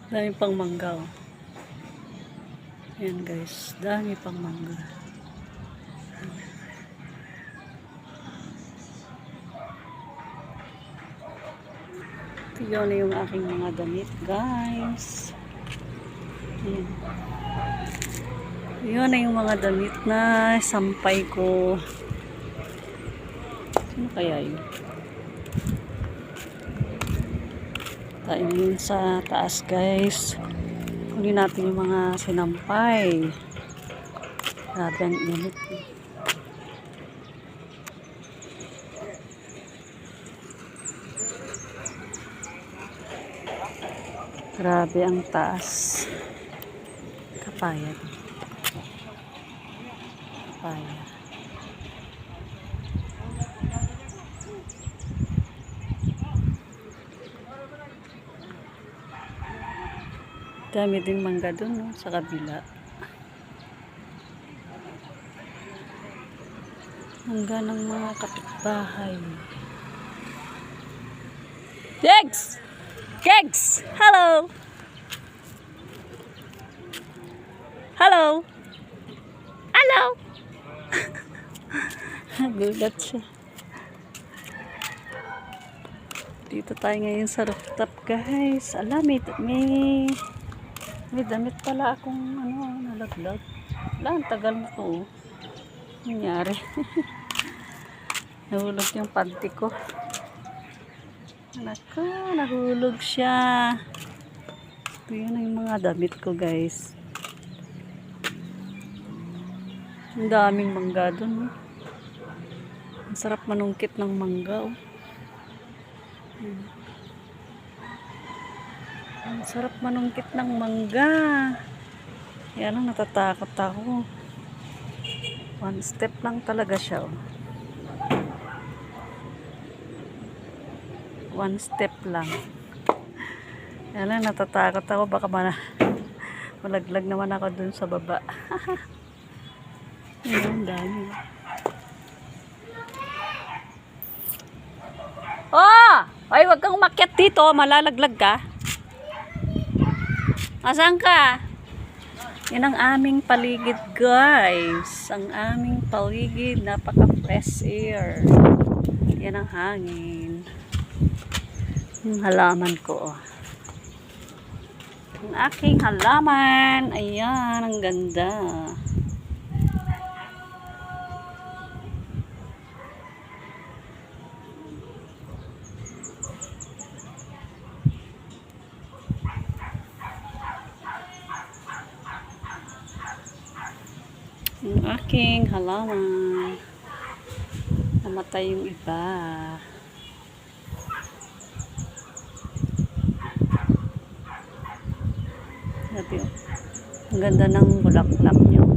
Dami pang mangga, oh. Ayan guys, dami pang mangga. Ito yun yung aking mga damit guys. Ayan. Yun na yung mga damit na sampay ko. Sino kaya yun? Tayo yun sa taas guys. Kunin natin yung mga sinampay. Grabe ang init. Grabe ang taas. Kapayat. Kapayat. Dami ding mangga dun, no? Sa kabila. Mangga ng mga kapitbahay. Kegs! Kegs! Hello! Hello! Hello! Gulat siya. Dito tayo ngayon sa rooftop guys. Alam, may damit pala akong nalaglag. Wala, ang tagal na to. Nangyari. Nahulog yung panty ko. Nako, nahulog siya. Ito yun yung mga damit ko guys. Ang daming mangga dun. Ang sarap manungkit ng mangga. Ang sarap manungkit ng mangga. Yan ang natatakot ako. One step lang talaga siya. One step lang. Yan lang natatakot ako. Baka malaglag naman ako dun sa baba. Yan, dami. Oh! Ay, wag kang umakyat dito. Malalaglag ka. Asan ka? Yan ang aming paligid guys. Ang aming paligid. Napaka-fresh air. Yan ang hangin. Yung halaman ko. Ang aking halaman. Ayan. Ang ganda. Yung aking halaman. Namatay yung iba. Sabi, ang ganda ng bulaklak nyo.